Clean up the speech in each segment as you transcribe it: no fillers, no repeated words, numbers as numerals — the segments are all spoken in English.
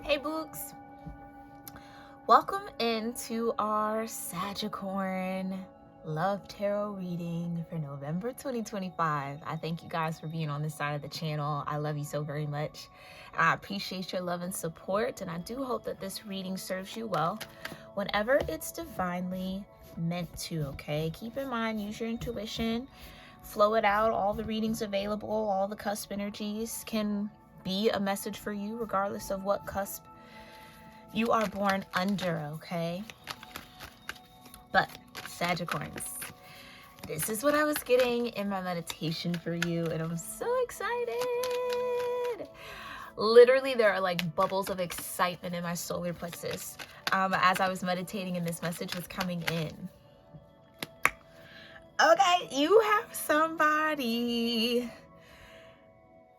Hey books, welcome into our Sagittarius Love Tarot reading for November 2025. I thank you guys for being on this side of the channel. I love you so very much. I appreciate your love and support, and I do hope that this reading serves you well whenever it's divinely meant to, okay? Keep in mind, use your intuition, flow it out. All the readings available, all the cusp energies can be a message for you regardless of what cusp you are born under, okay? But Sagittarius, this is what I was getting in my meditation for you, and I'm so excited. Literally, there are like bubbles of excitement in my solar plexus as I was meditating and this message was coming in. Okay, you have somebody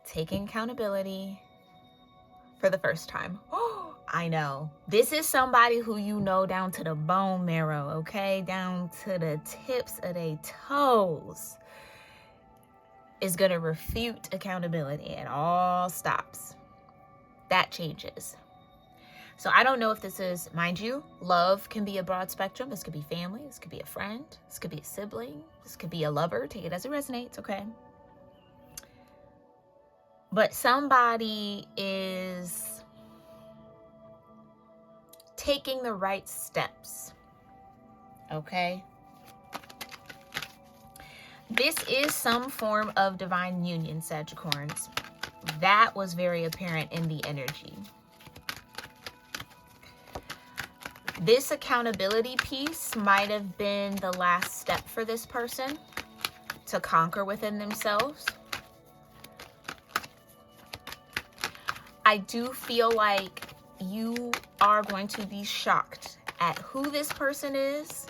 taking accountability for the first time. Oh, I know. This is somebody who you know down to the bone marrow, okay? Down to the tips of their toes is going to refute accountability and all stops. That changes. So I don't know if this is, mind you, love can be a broad spectrum. This could be family. This could be a friend. This could be a sibling. This could be a lover. Take it as it resonates, okay? But somebody is taking the right steps, okay? This is some form of divine union, Sagittarius. That was very apparent in the energy. This accountability piece might have been the last step for this person to conquer within themselves. I do feel like you are going to be shocked at who this person is,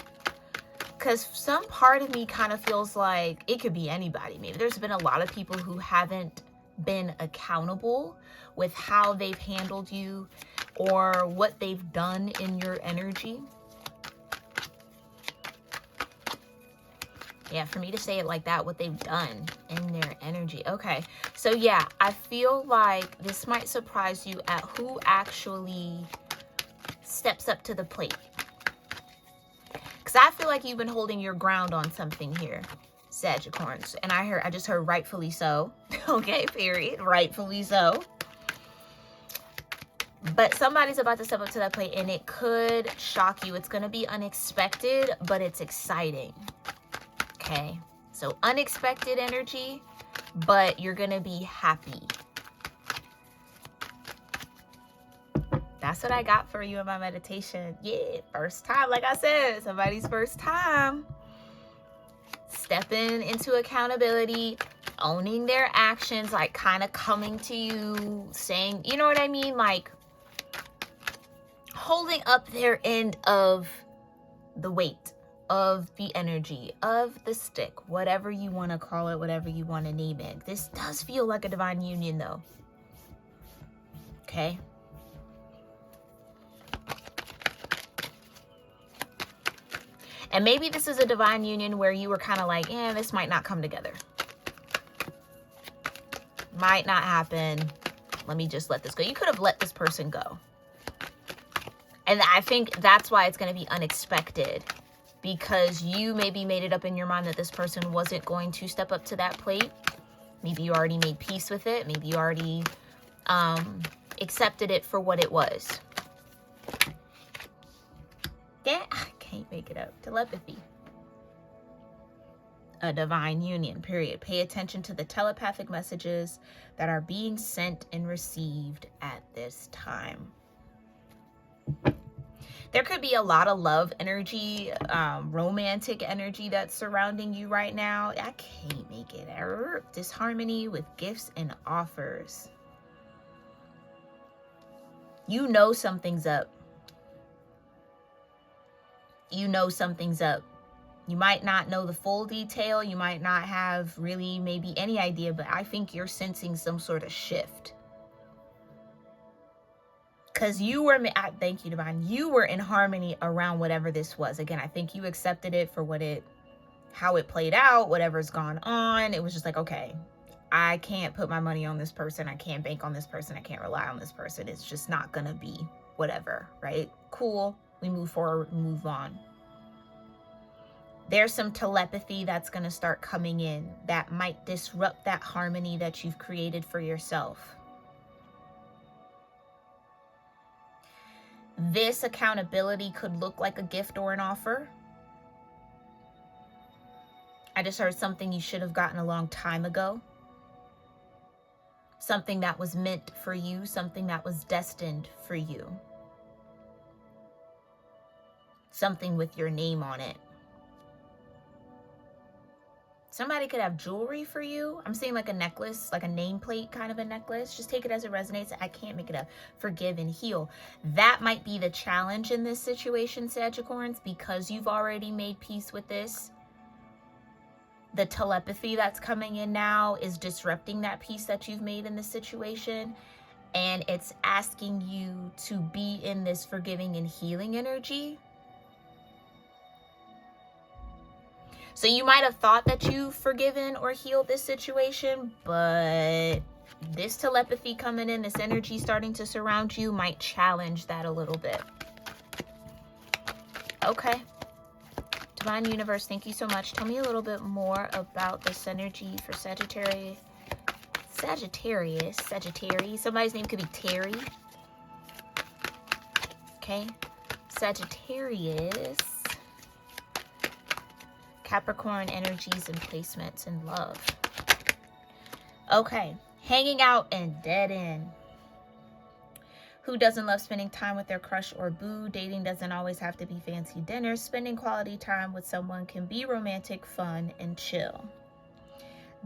because some part of me kind of feels like it could be anybody. Maybe there's been a lot of people who haven't been accountable with how they've handled you or what they've done in your energy. Yeah, for me to say it like that, what they've done in their energy. Okay, so yeah, I feel like this might surprise you at who actually steps up to the plate. Because I feel like you've been holding your ground on something here, Sagittarius. And I just heard rightfully so. Okay, period. Rightfully so. But somebody's about to step up to that plate, and it could shock you. It's going to be unexpected, but it's exciting. Okay, so unexpected energy, but you're gonna be happy. That's what I got for you in my meditation. Yeah, first time, like I said, somebody's first time. Stepping into accountability, owning their actions, like kind of coming to you, saying, you know what I mean? Like holding up their end of the weight, of the energy, of the stick, whatever you want to call it, whatever you want to name it. This does feel like a divine union though. Okay. And maybe this is a divine union where you were kind of like, this might not come together. Might not happen. Let me just let this go. You could have let this person go. And I think that's why it's going to be unexpected. Because you maybe made it up in your mind that this person wasn't going to step up to that plate. Maybe you already made peace with it. Maybe you already accepted it for what it was. Yeah, I can't make it up. Telepathy. A divine union, period. Pay attention to the telepathic messages that are being sent and received at this time. There could be a lot of love energy, romantic energy that's surrounding you right now. I can't make it. Disharmony with gifts and offers. You know something's up. You know something's up. You might not know the full detail. You might not have really maybe any idea, but I think you're sensing some sort of shift. Because you were, thank you, Divine, you were in harmony around whatever this was. Again, I think you accepted it for how it played out, whatever's gone on. It was just like, okay, I can't put my money on this person. I can't bank on this person. I can't rely on this person. It's just not going to be whatever, right? Cool. We move forward, move on. There's some telepathy that's going to start coming in that might disrupt that harmony that you've created for yourself. This accountability could look like a gift or an offer. I just heard something you should have gotten a long time ago. Something that was meant for you, something that was destined for you. Something with your name on it. Somebody could have jewelry for you. I'm seeing like a necklace, like a nameplate kind of a necklace. Just take it as it resonates. I can't make it up. Forgive and heal. That might be the challenge in this situation, Sagittarians, because you've already made peace with this. The telepathy that's coming in now is disrupting that peace that you've made in this situation. And it's asking you to be in this forgiving and healing energy. So you might have thought that you've forgiven or healed this situation, but this telepathy coming in, this energy starting to surround you might challenge that a little bit. Okay. Divine Universe, thank you so much. Tell me a little bit more about this energy for Sagittarius. Sagittarius. Somebody's name could be Terry. Okay. Sagittarius. Capricorn energies and placements in love. Okay. Hanging out and dead end. Who doesn't love spending time with their crush or boo? Dating doesn't always have to be fancy dinners. Spending quality time with someone can be romantic, fun, and chill.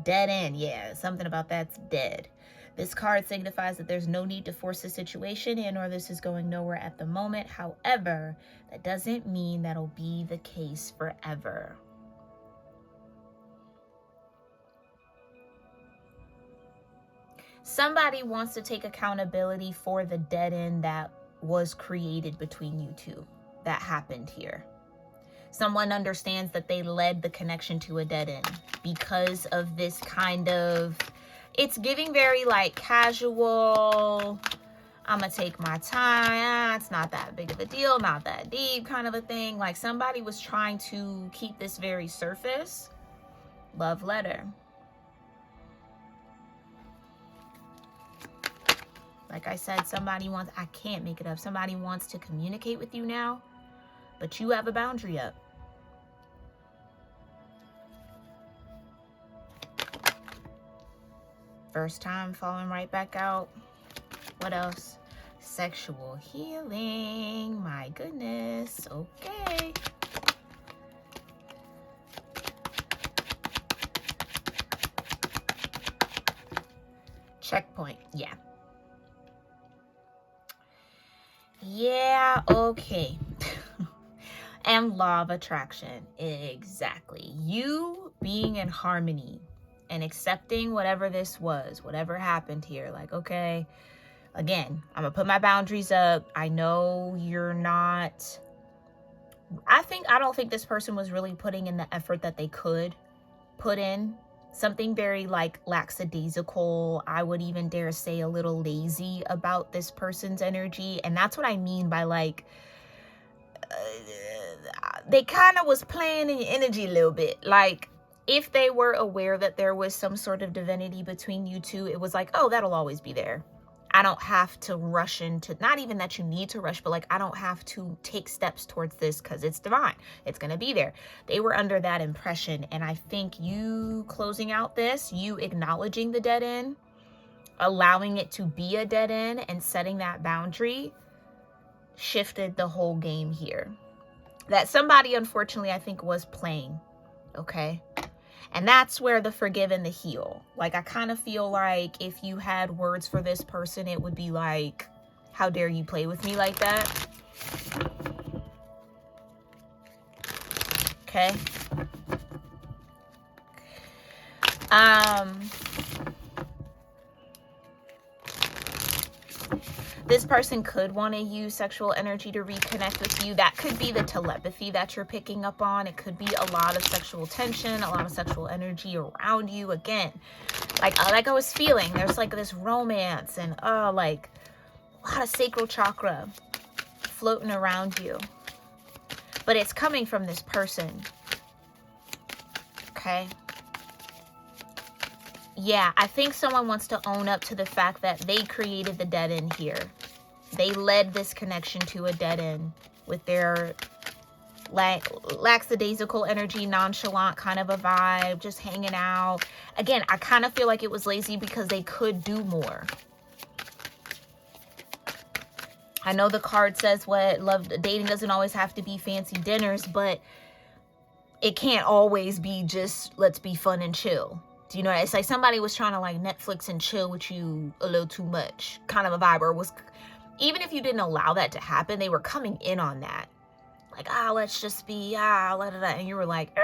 Dead end. Yeah, something about that's dead. This card signifies that there's no need to force the situation in, or this is going nowhere at the moment. However, that doesn't mean that'll be the case forever. Somebody wants to take accountability for the dead end that was created between you two, that happened here. Someone understands that they led the connection to a dead end because of this kind of, it's giving very like casual, I'm gonna take my time, it's not that big of a deal, not that deep kind of a thing. Like somebody was trying to keep this very surface. Love letter. Like I said, somebody wants, I can't make it up. Somebody wants to communicate with you now, but you have a boundary up. First time falling right back out. What else? Sexual healing. My goodness. Okay. Checkpoint. Yeah. Yeah, okay. And law of attraction. Exactly. You being in harmony and accepting whatever this was, whatever happened here. Like, okay, again, I'm going to put my boundaries up. I know you're not... I don't think this person was really putting in the effort that they could put in. Something very like lackadaisical, I would even dare say a little lazy about this person's energy. And that's what I mean by like, they kind of was playing in your energy a little bit. Like if they were aware that there was some sort of divinity between you two, it was like, oh, that'll always be there. I don't have to rush into, not even that you need to rush, but like, I don't have to take steps towards this because it's divine. It's going to be there. They were under that impression. And I think you closing out this, you acknowledging the dead end, allowing it to be a dead end and setting that boundary shifted the whole game here. That somebody, unfortunately, I think was playing. Okay. And that's where the forgive and the heal. Like, I kind of feel like if you had words for this person, it would be like, how dare you play with me like that? Okay. This person could want to use sexual energy to reconnect with you. That could be the telepathy that you're picking up on. It could be a lot of sexual tension, a lot of sexual energy around you. Again, Like I was feeling, there's like this romance and like a lot of sacral chakra floating around you. But it's coming from this person. Okay? Yeah, I think someone wants to own up to the fact that they created the dead end here. They led this connection to a dead end with their lackadaisical energy, nonchalant kind of a vibe, just hanging out. Again, I kind of feel like it was lazy because they could do more. I know the card says what love dating doesn't always have to be fancy dinners, but it can't always be just let's be fun and chill. Do you know? It's like somebody was trying to like Netflix and chill with you a little too much, kind of a vibe. Or was, even if you didn't allow that to happen, they were coming in on that. Like, let's just be, and you were like,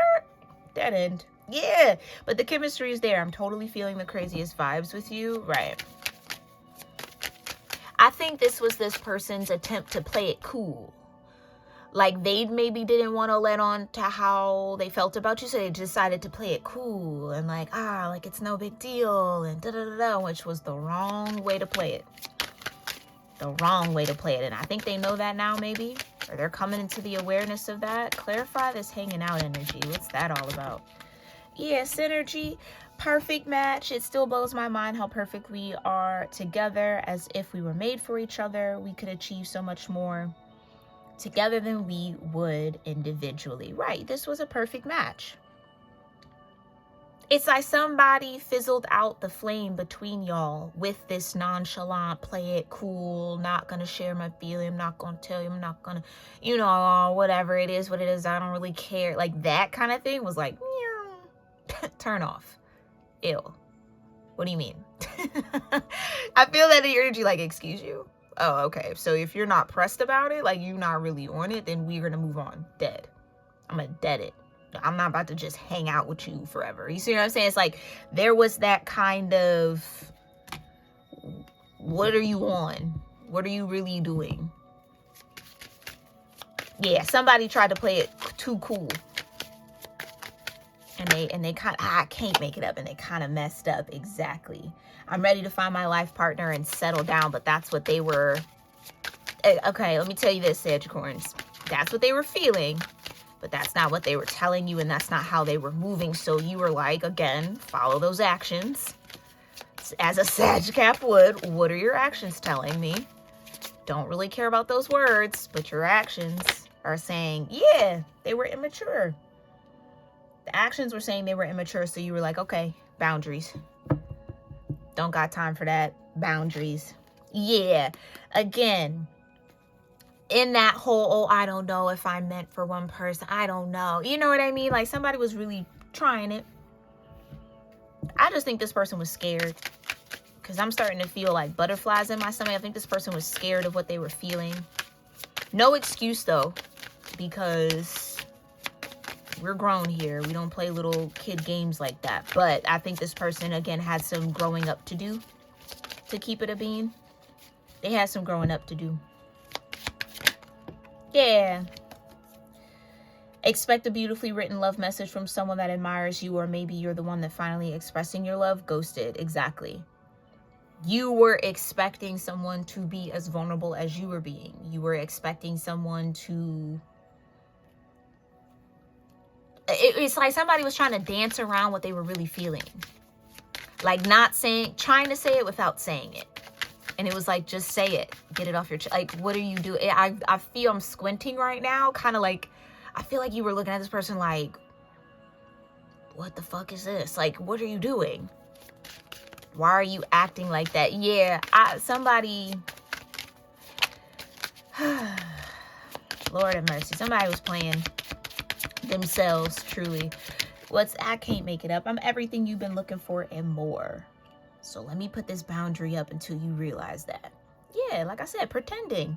dead end. Yeah, but the chemistry is there. I'm totally feeling the craziest vibes with you. Right. I think this was this person's attempt to play it cool. Like they maybe didn't want to let on to how they felt about you, so they decided to play it cool and like, like it's no big deal and da-da-da-da, which was the wrong way to play it. The wrong way to play it. And I think they know that now, maybe, or they're coming into the awareness of that. Clarify this hanging out energy. What's that all about? Yeah, synergy, perfect match. It still blows my mind how perfect we are together, as if we were made for each other. We could achieve so much more together than we would individually. Right, this was a perfect match. It's like somebody fizzled out the flame between y'all with this nonchalant, play it cool, not gonna share my feeling, I'm not gonna tell you, I'm not gonna, whatever it is, what it is, I don't really care. Like that kind of thing was like, turn off. Ew. What do you mean? I feel that energy like, excuse you? Oh, okay. So if you're not pressed about it, like you're not really on it, then we're gonna move on. Dead. I'm gonna dead it. I'm not about to just hang out with you forever. You see what I'm saying? It's like there was that kind of, what are you on? What are you really doing? Yeah, somebody tried to play it too cool. And they kind of, I can't make it up, and they kind of messed up. Exactly. I'm ready to find my life partner and settle down, but that's what they were. Okay, let me tell you this, Sagittarians. That's what they were feeling. But that's not what they were telling you, and that's not how they were moving. So you were like, again, follow those actions. As a Sag Cap would, what are your actions telling me? Don't really care about those words, but your actions are saying, yeah, they were immature. The actions were saying they were immature, so you were like, okay, boundaries. Don't got time for that. Boundaries. Yeah, again, in that whole, I don't know if I'm meant for one person. I don't know. You know what I mean? Like somebody was really trying it. I just think this person was scared, because I'm starting to feel like butterflies in my stomach. I think this person was scared of what they were feeling. No excuse though, because we're grown here. We don't play little kid games like that. But I think this person, again, had some growing up to do, to keep it a bean. They had some growing up to do. Yeah. Expect a beautifully written love message from someone that admires you, or maybe you're the one that finally expressing your love. Ghosted. Exactly. You were expecting someone to be as vulnerable as you were being. You were expecting someone to... It's like somebody was trying to dance around what they were really feeling. Like not saying, trying to say it without saying it. And it was like, just say it. Get it off your chest. Like, what are you doing? I feel I'm squinting right now. Kind of like, I feel like you were looking at this person like, what the fuck is this? Like, what are you doing? Why are you acting like that? Yeah, somebody... Lord have mercy. Somebody was playing themselves, truly. I can't make it up. I'm everything you've been looking for and more. So let me put this boundary up until you realize that. Yeah, like I said, pretending.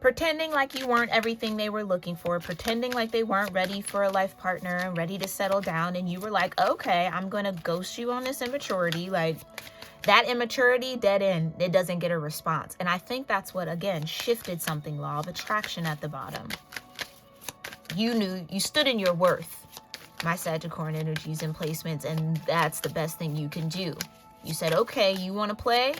Pretending like you weren't everything they were looking for. Pretending like they weren't ready for a life partner and ready to settle down. And you were like, okay, I'm going to ghost you on this immaturity. Like, that immaturity, dead end. It doesn't get a response. And I think that's what, again, shifted something. Law of attraction at the bottom. You knew, you stood in your worth. my Sagittarian energies and placements, and that's the best thing you can do. You said, okay, you want to play?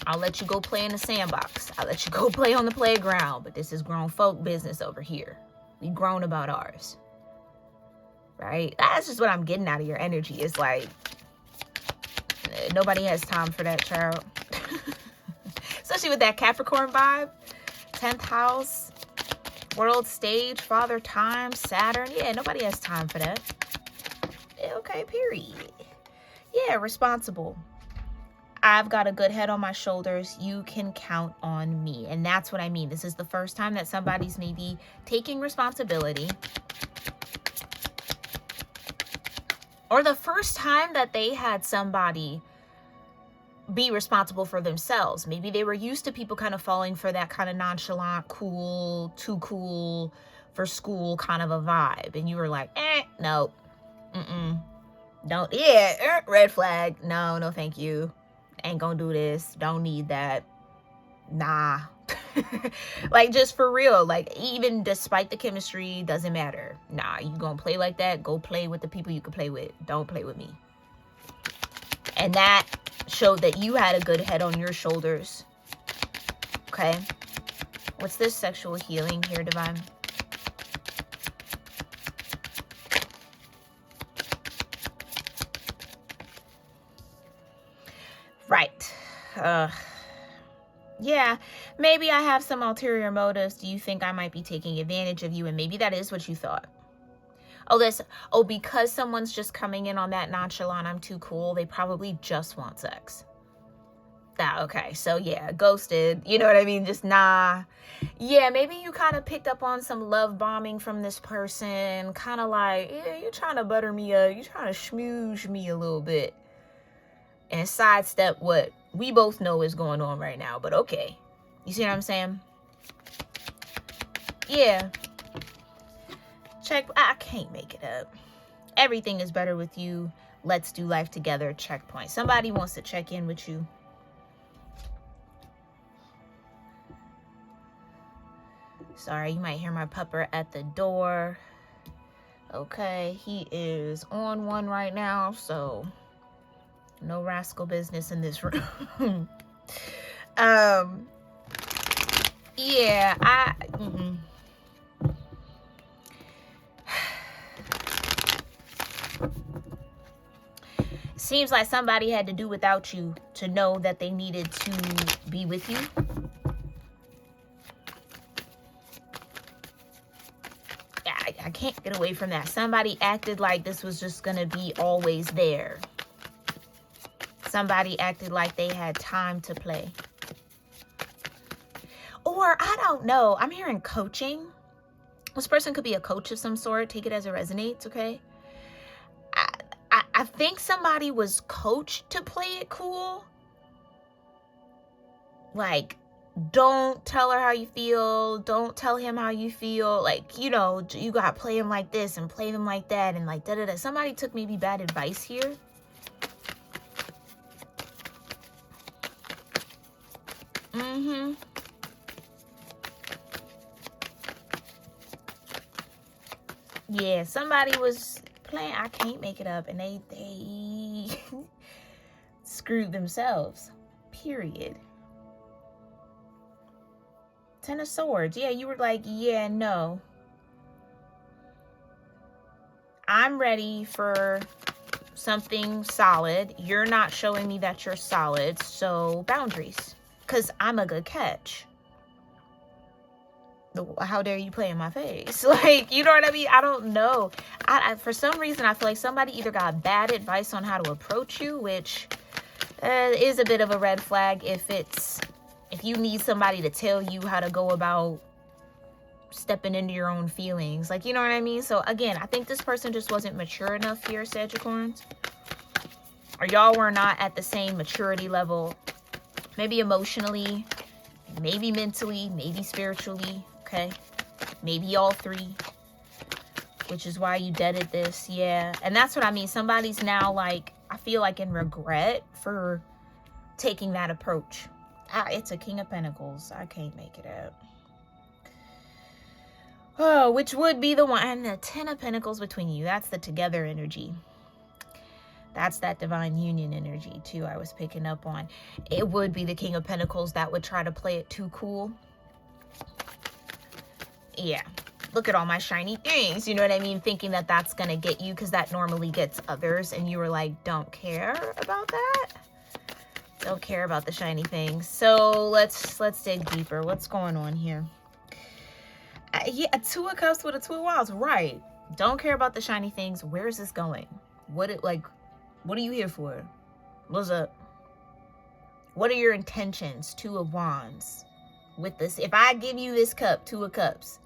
I'll let you go play in the sandbox. I'll let you go play on the playground, but this is grown folk business over here. We grown about ours. Right? That's just what I'm getting out of your energy. It's like, nobody has time for that, child. Especially with that Capricorn vibe. 10th house, world stage, father time, Saturn. Yeah, nobody has time for that. Okay, period. Yeah, responsible. I've got a good head on my shoulders. You can count on me. And that's what I mean. This is the first time that somebody's maybe taking responsibility. Or the first time that they had somebody be responsible for themselves. Maybe they were used to people kind of falling for that kind of nonchalant, cool, too cool for school kind of a vibe. And you were like, no, don't, red flag. No, no, thank you. Ain't gonna do this. Don't need that. Nah. Like, just for real. Like, even despite the chemistry, doesn't matter. Nah, you gonna play like that? Go play with the people you can play with. Don't play with me. And that showed that you had a good head on your shoulders. Okay. What's this sexual healing here, Divine? Right. Yeah, maybe I have some ulterior motives. Do you think I might be taking advantage of you? And maybe that is what you thought. Oh, because someone's just coming in on that nonchalant, I'm too cool, they probably just want sex. Okay, so yeah, ghosted, you know what I mean? Just nah. Yeah, maybe you kind of picked up on some love bombing from this person, kind of like, yeah, you're trying to butter me up, you're trying to schmooze me a little bit, and sidestep what we both know is going on right now, but okay. You see what I'm saying? Yeah. Check. I can't make it up. Everything is better with you. Let's do life together. Checkpoint. Somebody wants to check in with you. Sorry, you might hear my pupper at the door. Okay, he is on one right now, so no rascal business in this room. Yeah, Seems like somebody had to do without you to know that they needed to be with you. I can't get away from that. Somebody acted like this was just going to be always there. Somebody acted like they had time to play. Or, I don't know. I'm hearing coaching. This person could be a coach of some sort. Take it as it resonates, okay? I think somebody was coached to play it cool. Like, don't tell her how you feel. Don't tell him how you feel. Like, you know, you got to play him like this and play him like that and like da-da-da. Somebody took maybe bad advice here. Yeah, somebody was playing. I can't make it up. And they screwed themselves. Period. Ten of Swords. Yeah, you were like, yeah, no. I'm ready for something solid. You're not showing me that you're solid. So boundaries. Because I'm a good catch. How dare you play in my face? Like, you know what I mean? I don't know. For some reason, I feel like somebody either got bad advice on how to approach you, which is a bit of a red flag if you need somebody to tell you how to go about stepping into your own feelings. Like, you know what I mean? So, again, I think this person just wasn't mature enough here, Sagittarians. Or y'all were not at the same maturity level. Maybe emotionally, maybe mentally, maybe spiritually. Okay, maybe all three, which is why you deaded this. Yeah, and that's what I mean. Somebody's now like, I feel like in regret for taking that approach. It's a King of Pentacles. I can't make it up. Oh, which would be the one, and the Ten of Pentacles between you. That's the together energy. That's that divine union energy too I was picking up on. It would be the King of Pentacles that would try to play it too cool. Yeah. Look at all my shiny things. You know what I mean? Thinking that that's going to get you, because that normally gets others. And you were like, don't care about that. Don't care about the shiny things. So let's dig deeper. What's going on here? Yeah, a Two of Cups with a Two of Wands. Right. Don't care about the shiny things. Where is this going? What are you here for? What's up? What are your intentions? Two of Wands. With this, if I give you this cup, Two of Cups.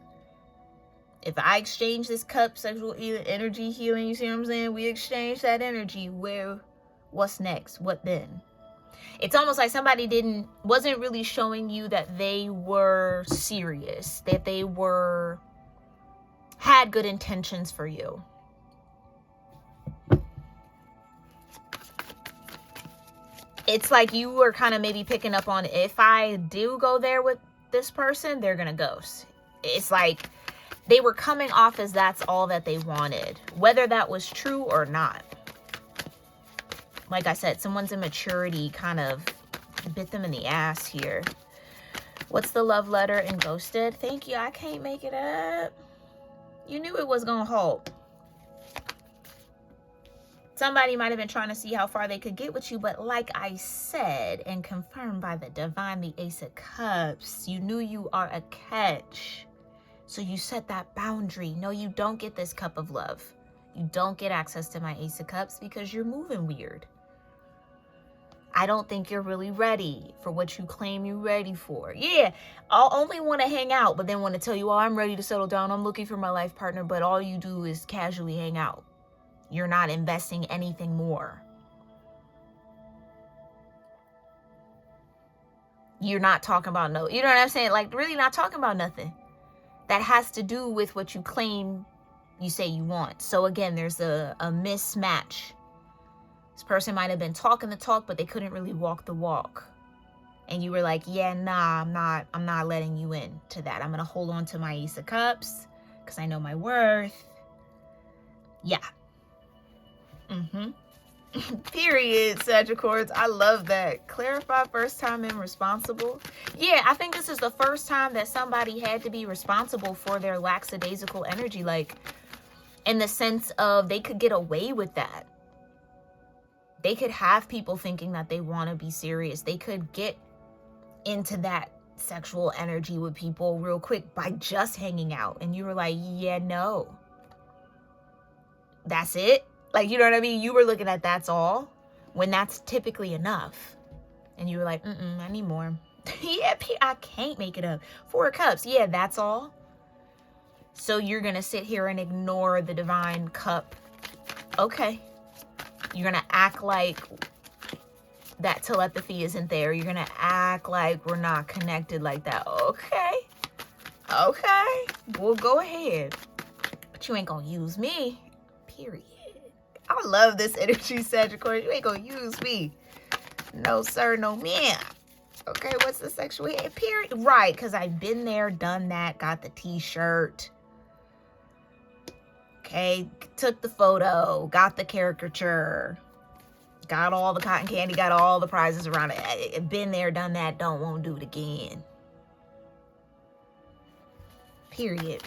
If I exchange this cup, sexual energy healing, you see what I'm saying? We exchange that energy. What's next? What then? It's almost like somebody wasn't really showing you that they were serious, that they had good intentions for you. It's like you were kind of maybe picking up on, if I do go there with this person, they're going to ghost. It's like they were coming off as that's all that they wanted, whether that was true or not. Like I said, someone's immaturity kind of bit them in the ass here. What's the love letter in Ghosted? Thank you. I can't make it up. You knew it was going to hold. Somebody might have been trying to see how far they could get with you, but like I said, and confirmed by the divine, the Ace of Cups, you knew you are a catch. So you set that boundary. No, you don't get this cup of love. You don't get access to my Ace of Cups because you're moving weird. I don't think you're really ready for what you claim you're ready for. Yeah, I'll only want to hang out, but then want to tell you, oh, I'm ready to settle down. I'm looking for my life partner, but all you do is casually hang out. You're not investing anything more. You're not talking about you know what I'm saying? Like, really not talking about nothing that has to do with what you claim you say you want. So again, there's a mismatch. This person might have been talking the talk, but they couldn't really walk the walk. And you were like, yeah, nah, I'm not letting you in to that. I'm going to hold on to my Ace of Cups because I know my worth. Yeah. Period, Sagittarius. I love that. Clarify first time and responsible. Yeah, I think this is the first time that somebody had to be responsible for their lackadaisical energy. Like, in the sense of they could get away with that. They could have people thinking that they want to be serious. They could get into that sexual energy with people real quick by just hanging out. And you were like, yeah, no. That's it. Like, you know what I mean? You were looking at that's all, when that's typically enough. And you were like, I need more. Yeah, I can't make it up. Four of Cups. Yeah, that's all. So you're going to sit here and ignore the divine cup. Okay. You're going to act like that telepathy isn't there. You're going to act like we're not connected like that. Okay. Okay. Well, go ahead. But you ain't going to use me. Period. I love this energy, Sagittarius. You ain't going to use me. No, sir. No, ma'am. Okay, what's the sexual hit? Period. Right, because I've been there, done that, got the t-shirt. Okay, took the photo, got the caricature, got all the cotton candy, got all the prizes around it. Been there, done that, don't want to do it again. Period.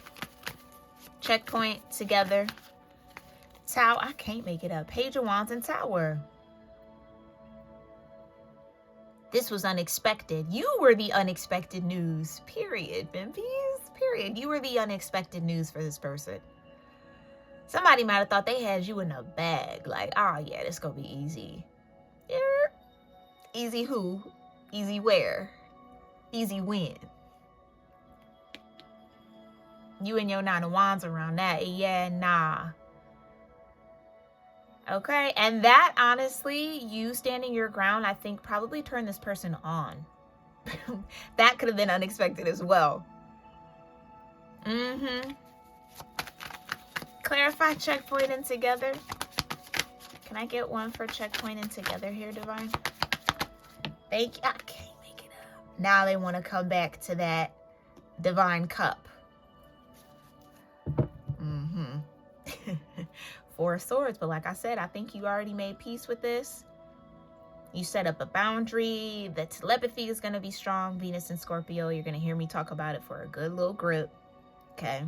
Checkpoint together. Tower, I can't make it up. Page of Wands and Tower. This was unexpected. You were the unexpected news. Period, Bimpies. Period. You were the unexpected news for this person. Somebody might have thought they had you in a bag. Like, oh yeah, this gonna be easy. Yeah. Easy who? Easy where? Easy when? You and your Nine of Wands around that. Yeah, nah. Okay, and that, honestly, you standing your ground, I think probably turned this person on. That could have been unexpected as well. Clarify checkpointing together. Can I get one for checkpointing together here, Divine? Thank you. I can't make it up. Now they want to come back to that Divine Cup. Four of Swords. But like I said, I think you already made peace with this. You set up a boundary. The telepathy is going to be strong. Venus and Scorpio, you're going to hear me talk about it for a good little grip. Okay.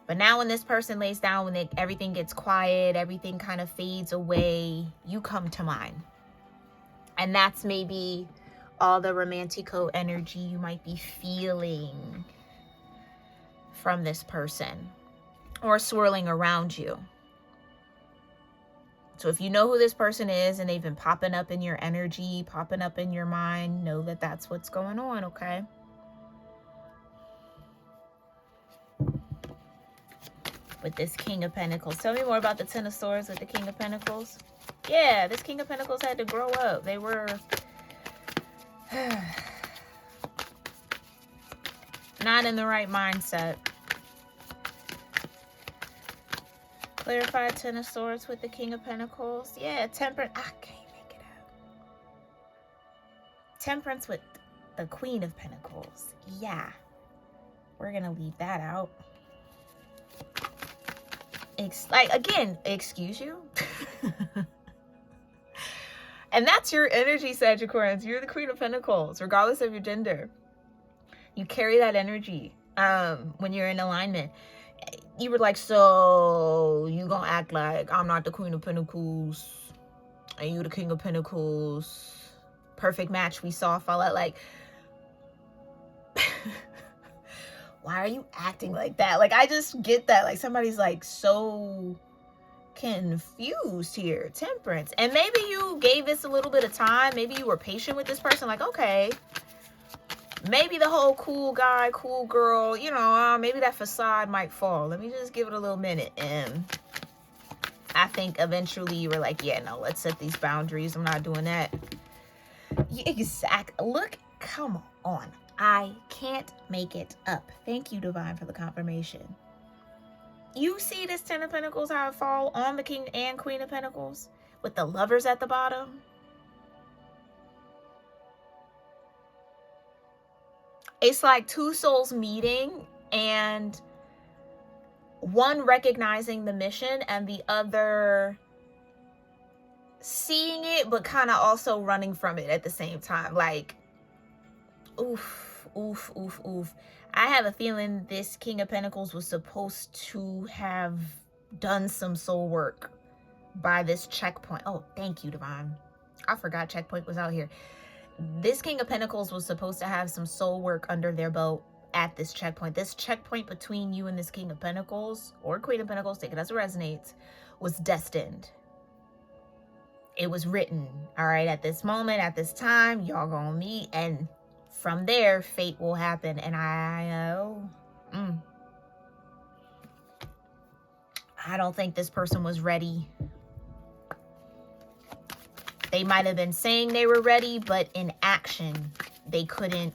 But now when this person lays down, when everything gets quiet, everything kind of fades away, you come to mind. And that's maybe all the romantico energy you might be feeling from this person or swirling around you. So if you know who this person is and they've been popping up in your energy, popping up in your mind, know that that's what's going on, okay? With this King of Pentacles. Tell me more about the Ten of Swords with the King of Pentacles. Yeah, this King of Pentacles had to grow up. They were not in the right mindset. Clarify Ten of Swords with the King of Pentacles. Yeah, Temperance. I can't make it up. Temperance with the Queen of Pentacles. Yeah. We're going to leave that out. Again, excuse you. And that's your energy, Sagittarius. You're the Queen of Pentacles, regardless of your gender. You carry that energy when you're in alignment. You were like, so you gonna act like I'm not the Queen of Pentacles and you the King of Pentacles. Perfect match. We saw fall out. Like, why are you acting like that? Like, I just get that. Like, somebody's like so confused here. Temperance. And maybe you gave this a little bit of time. Maybe you were patient with this person. Like, okay, maybe the whole cool guy, cool girl, you know, maybe that facade might fall. Let me just give it a little minute. And I think eventually you were like, yeah, no, let's set these boundaries. I'm not doing that. Exactly. Look, come on. I can't make it up. Thank you, Divine, for the confirmation. You see this Ten of Pentacles, how it fall on the King and Queen of Pentacles with the Lovers at the bottom. It's like two souls meeting and one recognizing the mission and the other seeing it, but kind of also running from it at the same time. Like, oof, oof, oof, oof. I have a feeling this King of Pentacles was supposed to have done some soul work by this checkpoint. Oh, thank you, Divine. I forgot checkpoint was out here. This King of Pentacles was supposed to have some soul work under their belt at this checkpoint. This checkpoint between you and this King of Pentacles or Queen of Pentacles, take it as it resonates, was destined. It was written. All right, at this moment, at this time, y'all gonna meet, and from there, fate will happen. And I don't think this person was ready. They might have been saying they were ready, but in action, they couldn't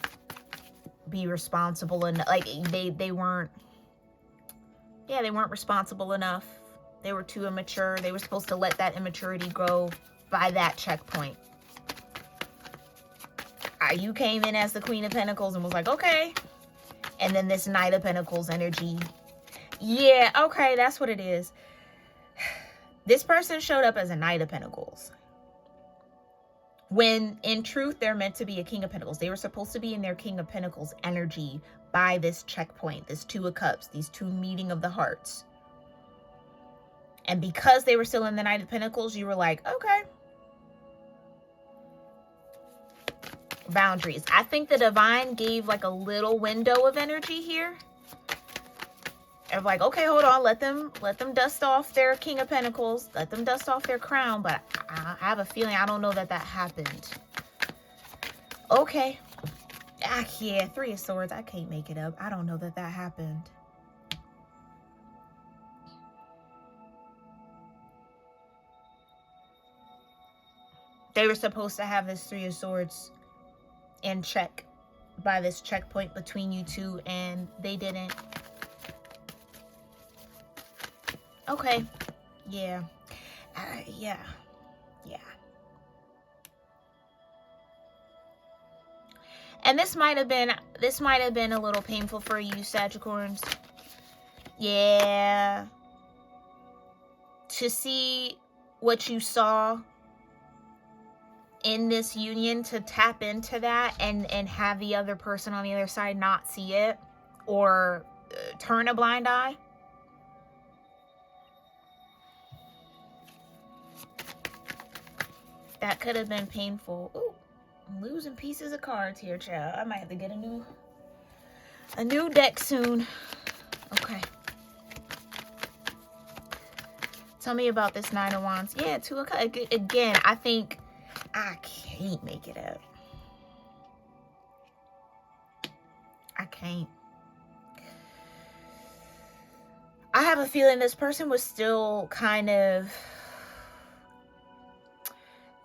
be responsible enough. Like, they weren't responsible enough. They were too immature. They were supposed to let that immaturity grow by that checkpoint. You came in as the Queen of Pentacles and was like, okay. And then this Knight of Pentacles energy. Yeah, okay, that's what it is. This person showed up as a Knight of Pentacles, when in truth, they're meant to be a King of Pentacles. They were supposed to be in their King of Pentacles energy by this checkpoint, this Two of Cups, these two meeting of the hearts. And because they were still in the Knight of Pentacles, you were like, okay. Boundaries. I think the Divine gave like a little window of energy here. Of like, okay, hold on, let them dust off their King of Pentacles, let them dust off their crown. But I have a feeling, I don't know that happened. Okay. Yeah, Three of Swords. I can't make it up. I don't know that happened. They were supposed to have this Three of Swords in check by this checkpoint between you two, and they didn't. Okay. Yeah. Yeah. And this might have been a little painful for you, Sagittarius. Yeah. to see what you saw in this union, to tap into that and have the other person on the other side not see it or turn a blind eye. That could have been painful. Ooh, I'm losing pieces of cards here, child. I might have to get a new deck soon. Okay. Tell me about this Nine of Wands. Yeah, again, I think I can't make it up. I can't. I have a feeling this person was still kind of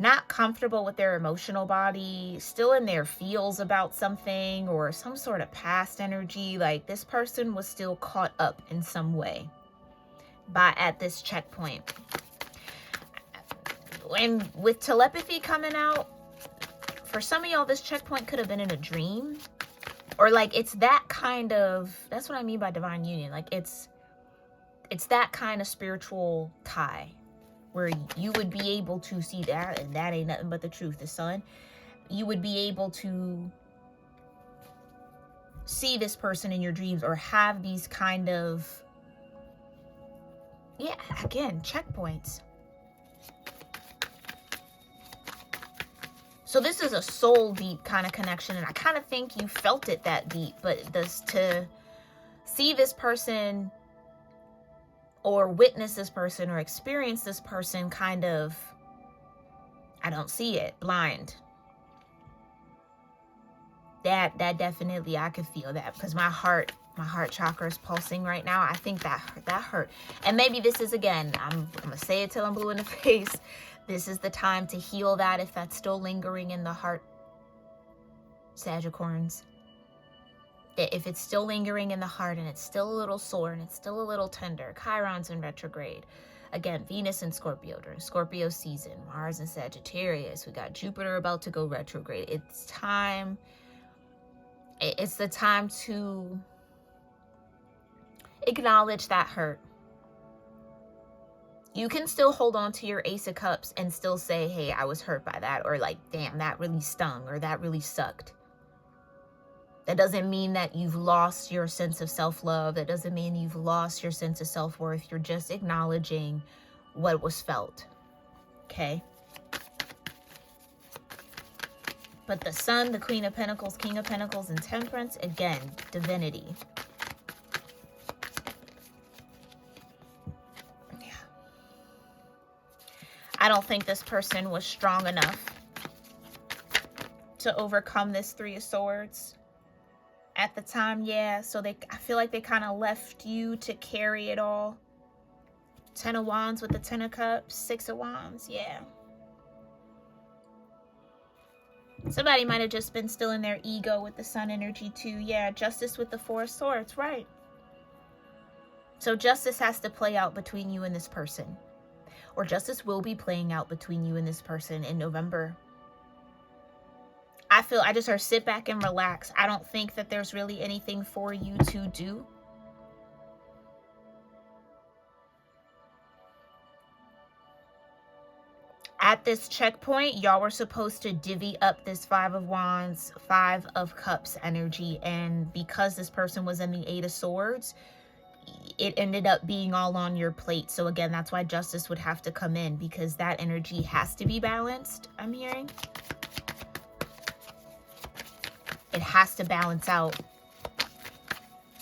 not comfortable with their emotional body, still in their feels about something or some sort of past energy. Like this person was still caught up in some way at this checkpoint. And with telepathy coming out, for some of y'all, this checkpoint could have been in a dream. Or like it's that kind of, that's what I mean by divine union. Like it's that kind of spiritual tie where you would be able to see that, and that ain't nothing but the truth, the sun. You would be able to see this person in your dreams or have these kind of, yeah, again, checkpoints. So this is a soul deep kind of connection, and I kind of think you felt it that deep, but to see this person or witness this person or experience this person kind of, I don't see it, blind. That definitely, I could feel that because my heart chakra is pulsing right now. I think that hurt. And maybe this is, again, I'm gonna say it till I'm blue in the face. This is the time to heal that if that's still lingering in the heart, Sagittarians. If it's still lingering in the heart and it's still a little sore and it's still a little tender. Chiron's in retrograde. Again, Venus in Scorpio during Scorpio season. Mars in Sagittarius. We got Jupiter about to go retrograde. It's time. It's the time to acknowledge that hurt. You can still hold on to your Ace of Cups and still say, hey, I was hurt by that. Or like, damn, that really stung. Or that really sucked. That doesn't mean that you've lost your sense of self-love. That doesn't mean you've lost your sense of self-worth. You're just acknowledging what was felt. Okay? But the Sun, the Queen of Pentacles, King of Pentacles, and Temperance, again, divinity. Yeah. I don't think this person was strong enough to overcome this Three of Swords. At the time, yeah, so I feel like they kind of left you to carry it all. 10 of Wands with the 10 of Cups, 6 of Wands, yeah. Somebody might have just been still in their ego with the Sun energy too. Yeah, Justice with the 4 of Swords, right. So justice has to play out between you and this person. Or justice will be playing out between you and this person in November. I just heard sit back and relax. I don't think that there's really anything for you to do. At this checkpoint, y'all were supposed to divvy up this 5 of Wands, 5 of Cups energy. And because this person was in the 8 of Swords, it ended up being all on your plate. So again, that's why justice would have to come in, because that energy has to be balanced, I'm hearing. It has to balance out.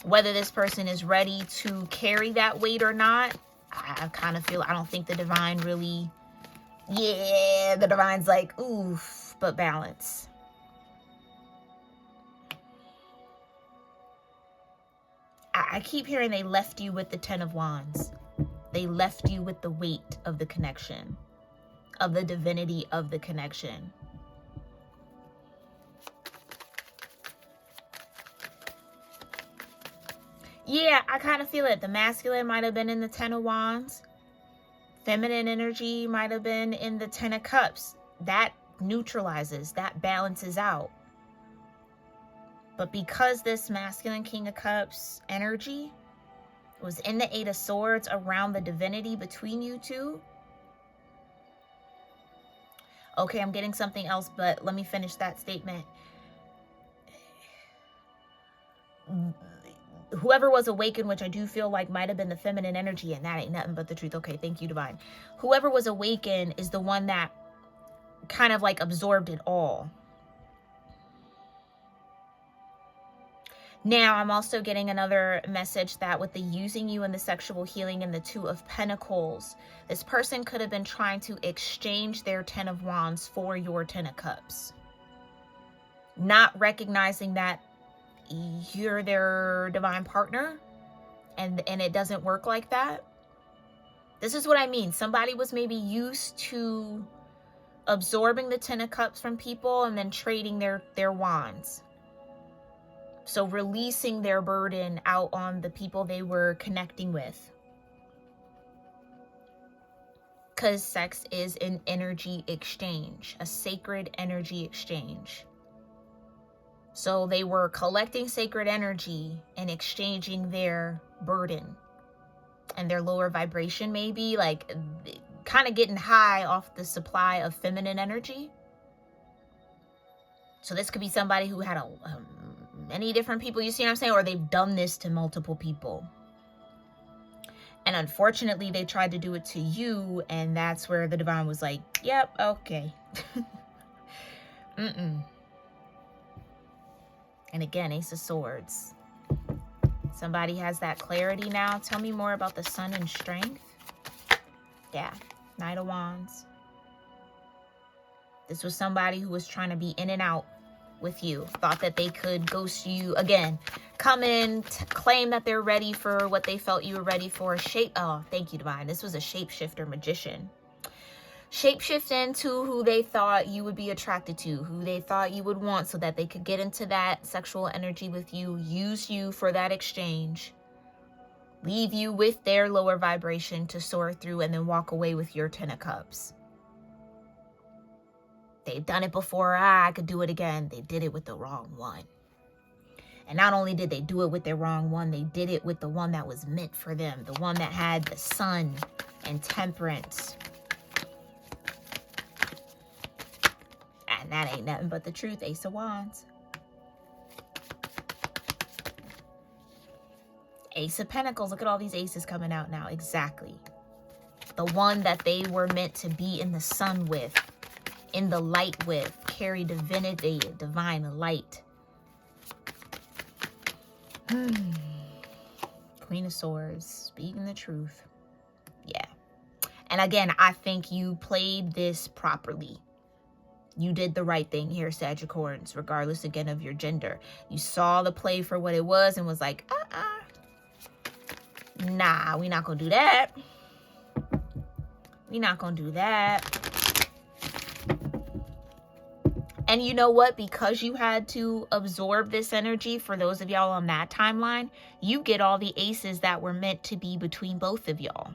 Whether this person is ready to carry that weight or not, I kind of feel, I don't think the divine really, yeah, the divine's like, oof, but balance. I keep hearing they left you with the 10 of Wands. They left you with the weight of the connection, of the divinity of the connection. Yeah, I kind of feel it. The masculine might have been in the 10 of Wands. Feminine energy might have been in the 10 of Cups. That neutralizes, that balances out. But because this masculine King of Cups energy was in the Eight of Swords around the divinity between you two. Okay, I'm getting something else, but let me finish that statement. Whoever was awakened, which I do feel like might have been the feminine energy, and that ain't nothing but the truth. Okay, thank you, divine. Whoever was awakened is the one that kind of like absorbed it all. Now, I'm also getting another message that with the using you and the sexual healing and the Two of Pentacles, this person could have been trying to exchange their Ten of Wands for your Ten of Cups. Not recognizing that you're their divine partner and it doesn't work like that. This is what I mean. Somebody was maybe used to absorbing the Ten of Cups from people and then trading their wands. So releasing their burden out on the people they were connecting with. Because sex is an energy exchange, a sacred energy exchange. So they were collecting sacred energy and exchanging their burden and their lower vibration, maybe like kind of getting high off the supply of feminine energy. So this could be somebody who had many different people, you see what I'm saying? Or they've done this to multiple people. And unfortunately, they tried to do it to you, and that's where the divine was like, yep, okay. And again, Ace of Swords. Somebody has that clarity now. Tell me more about the Sun and Strength. Yeah, Knight of Wands. This was somebody who was trying to be in and out with you. Thought that they could ghost you. Again, come in, claim that they're ready for what they felt you were ready for. Oh, thank you, divine. This was a shapeshifter magician. Shapeshift into who they thought you would be attracted to, who they thought you would want so that they could get into that sexual energy with you, use you for that exchange, leave you with their lower vibration to soar through, and then walk away with your Ten of Cups. They've done it before. I could do it again. They did it with the wrong one. And not only did they do it with the wrong one, they did it with the one that was meant for them. The one that had the Sun and Temperance. And that ain't nothing but the truth. Ace of Wands. Ace of Pentacles. Look at all these aces coming out now. Exactly. The one that they were meant to be in the sun with. In the light with, carry divinity, divine light. Queen of Swords, speaking the truth. Yeah. And again, I think you played this properly. You did the right thing here, Sagittarians, regardless again of your gender. You saw the play for what it was and was like, nah, we not gonna do that. We not gonna do that. And you know what? Because you had to absorb this energy, for those of y'all on that timeline, you get all the aces that were meant to be between both of y'all.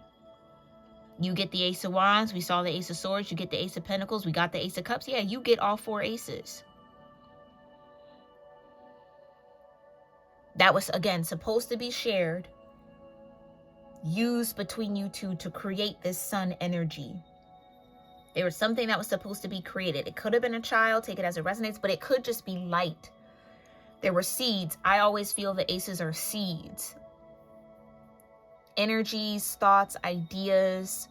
You get the Ace of Wands. We saw the Ace of Swords. You get the Ace of Pentacles. We got the Ace of Cups. Yeah, you get all 4 aces. That was, again, supposed to be shared. Used between you two to create this sun energy. There was something that was supposed to be created. It could have been a child, take it as it resonates, but it could just be light. There were seeds. I always feel the aces are seeds. Energies, thoughts, ideas,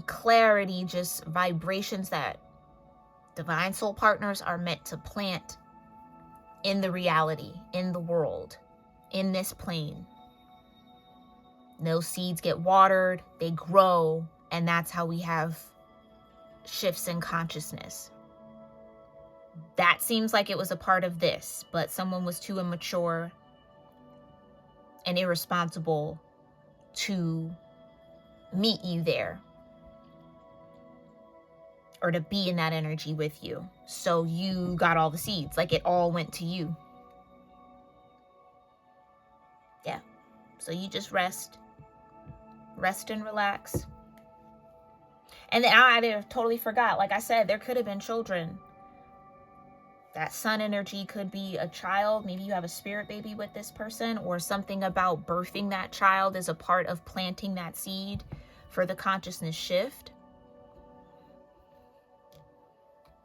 clarity, just vibrations that divine soul partners are meant to plant in the reality, in the world, in this plane. Those seeds get watered, they grow, and that's how we have shifts in consciousness. That seems like it was a part of this, but someone was too immature and irresponsible to meet you there or to be in that energy with you. So you got all the seeds, like it all went to you. Yeah. So you just rest and relax. And then I totally forgot. Like I said, there could have been children That sun energy could be a child. Maybe you have a spirit baby with this person, or something about birthing that child is a part of planting that seed for the consciousness shift.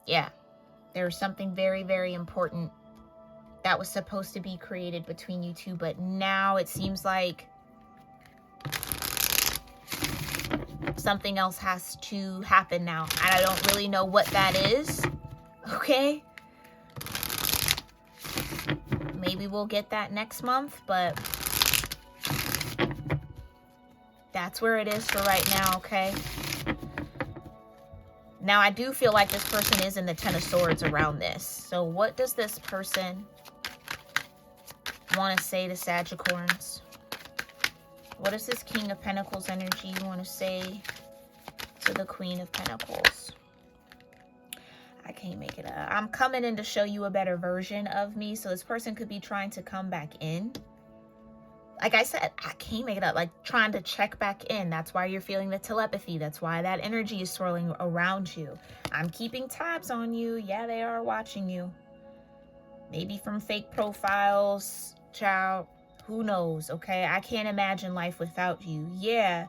Yeah, there's something very, very important that was supposed to be created between you two, but now it seems like something else has to happen now. And I don't really know what that is. Okay. Maybe we'll get that next month, but that's where it is for right now, okay? Now, I do feel like this person is in the Ten of Swords around this. So what does this person want to say to Sagittarians? What does this King of Pentacles energy want to say to the Queen of Pentacles? I can't make it up. I'm coming in to show you a better version of me. So this person could be trying to come back in. Like I said, I can't make it up. Like trying to check back in. That's why you're feeling the telepathy. That's why that energy is swirling around you. I'm keeping tabs on you. Yeah, they are watching you. Maybe from fake profiles, child. Who knows, okay? I can't imagine life without you. Yeah.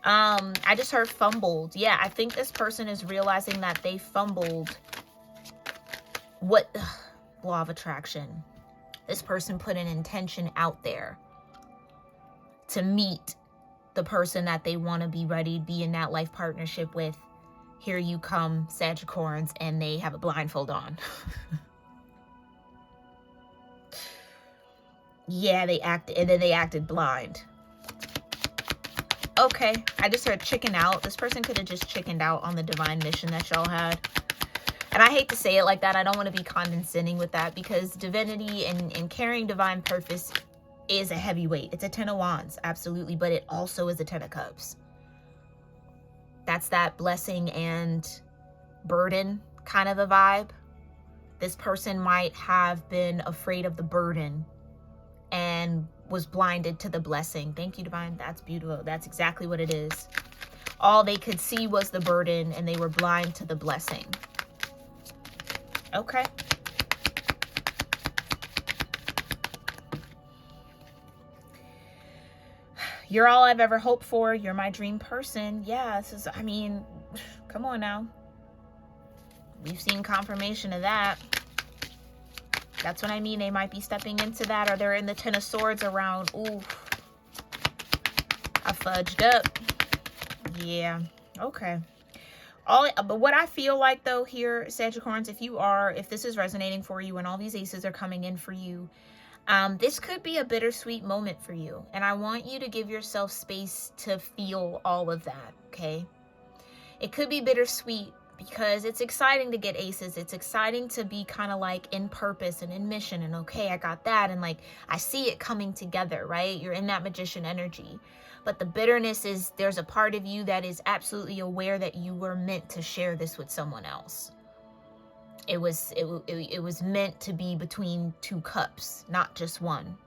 I just heard fumbled. Yeah, I think this person is realizing that they fumbled. What? Law of attraction. This person put an intention out there to meet the person that they want to be ready to be in that life partnership with. Here you come, Sagittarians, and they have a blindfold on. Yeah, they acted blind. Okay, I just heard chicken out. This person could have just chickened out on the divine mission that y'all had. And I hate to say it like that. I don't want to be condescending with that, because divinity and carrying divine purpose is a heavy weight. It's a 10 of Wands, absolutely, but it also is a 10 of Cups. That's that blessing and burden kind of a vibe. This person might have been afraid of the burden and was blinded to the blessing. Thank you, divine. That's beautiful. That's exactly what it is. All they could see was the burden, and they were blind to the blessing. Okay. You're all I've ever hoped for. You're my dream person. Yeah, this is, I mean, come on now. We've seen confirmation of that. That's what I mean. They might be stepping into that, or they're in the 10 of Swords around. Ooh. I fudged up. Yeah. Okay. But what I feel like though here, Sagittarians, if this is resonating for you and all these aces are coming in for you, this could be a bittersweet moment for you. And I want you to give yourself space to feel all of that, okay? It could be bittersweet because it's exciting to get aces. It's exciting to be kind of like in purpose and in mission and okay, I got that. And like, I see it coming together, right? You're in that magician energy. But the bitterness is, there's a part of you that is absolutely aware that you were meant to share this with someone else. It was meant to be between two cups, not just one.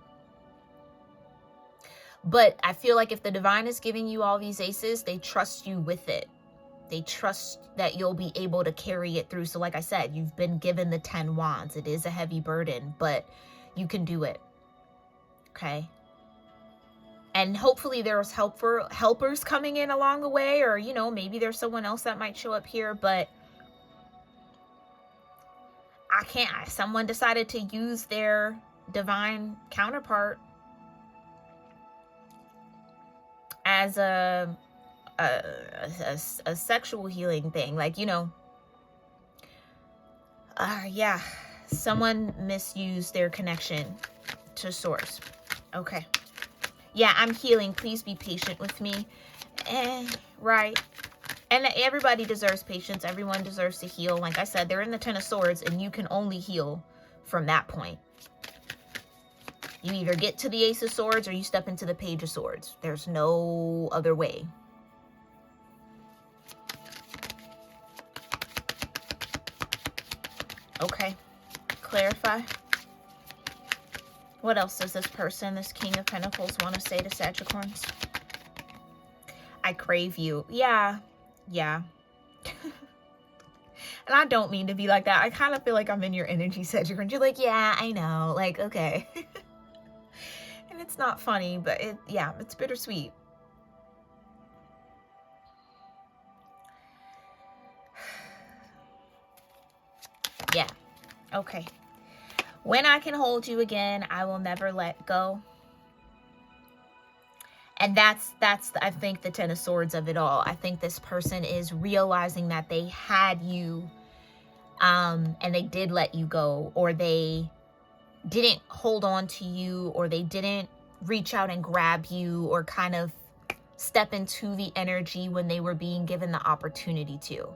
But I feel like if the divine is giving you all these aces, they trust you with it. They trust that you'll be able to carry it through. So like I said, you've been given the 10 wands. It is a heavy burden, but you can do it. Okay. And hopefully there's helpers coming in along the way, or, you know, maybe there's someone else that might show up here, but someone decided to use their divine counterpart as a sexual healing thing. Like, you know, yeah, someone misused their connection to source. Okay. Yeah, I'm healing. Please be patient with me. Right. And everybody deserves patience. Everyone deserves to heal. Like I said, they're in the 10 of Swords, and you can only heal from that point. You either get to the Ace of Swords or you step into the Page of Swords. There's no other way. Okay. Clarify. What else does this person, this King of Pentacles, want to say to Sagittarius? I crave you. Yeah. Yeah. And I don't mean to be like that. I kind of feel like I'm in your energy, Sagittarius. You're like, yeah, I know. Like, okay. And it's not funny, but it's bittersweet. Yeah. Okay. When I can hold you again, I will never let go. And that's I think the Ten of Swords of it all. I think this person is realizing that they had you, and they did let you go, or they didn't hold on to you, or they didn't reach out and grab you, or kind of step into the energy when they were being given the opportunity to.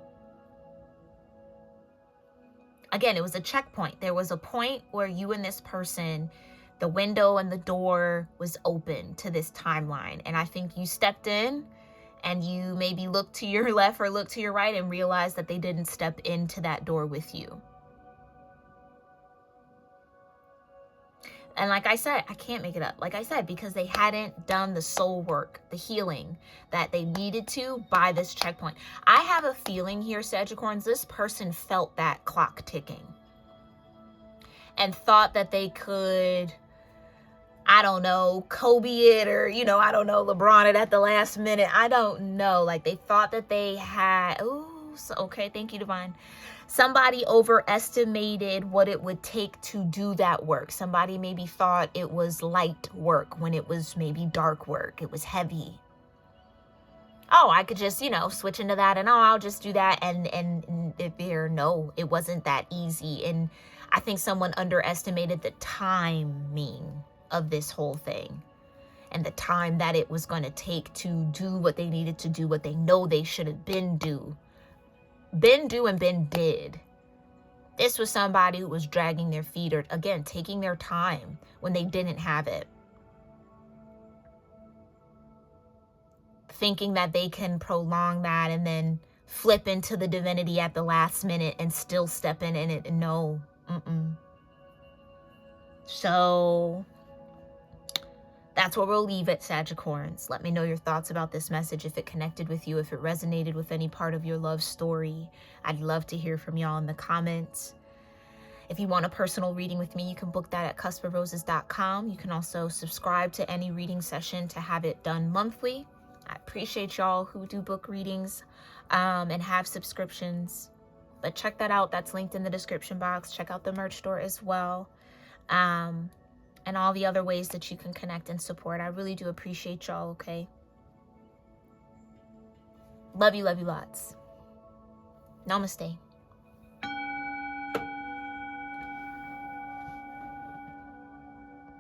Again, it was a checkpoint. There was a point where you and this person, the window and the door was open to this timeline. And I think you stepped in and you maybe looked to your left or looked to your right and realized that they didn't step into that door with you. And like I said, I can't make it up. Like I said, because they hadn't done the soul work, the healing that they needed to by this checkpoint. I have a feeling here, Sagittarius, this person felt that clock ticking and thought that they could, I don't know, Kobe it, or, you know, I don't know, LeBron it at the last minute. I don't know. Like they thought that they had, okay, thank you, Divine. Somebody overestimated what it would take to do that work. Somebody maybe thought it was light work when it was maybe dark work. It was heavy. Oh, I could just, you know, switch into that, and I'll just do that. And no, it wasn't that easy. And I think someone underestimated the timing of this whole thing and the time that it was going to take to do what they needed to do, what they know they should have been do and been did. This was somebody who was dragging their feet, or again, taking their time when they didn't have it. Thinking that they can prolong that and then flip into the divinity at the last minute and still step in it. No. So that's where we'll leave it, Sagittarius. Let me know your thoughts about this message, if it connected with you, if it resonated with any part of your love story. I'd love to hear from y'all in the comments. If you want a personal reading with me, you can book that at cusproses.com. You can also subscribe to any reading session to have it done monthly. I appreciate y'all who do book readings and have subscriptions. But check that out. That's linked in the description box. Check out the merch store as well. And all the other ways that you can connect and support. I really do appreciate y'all, okay? Love you lots. Namaste.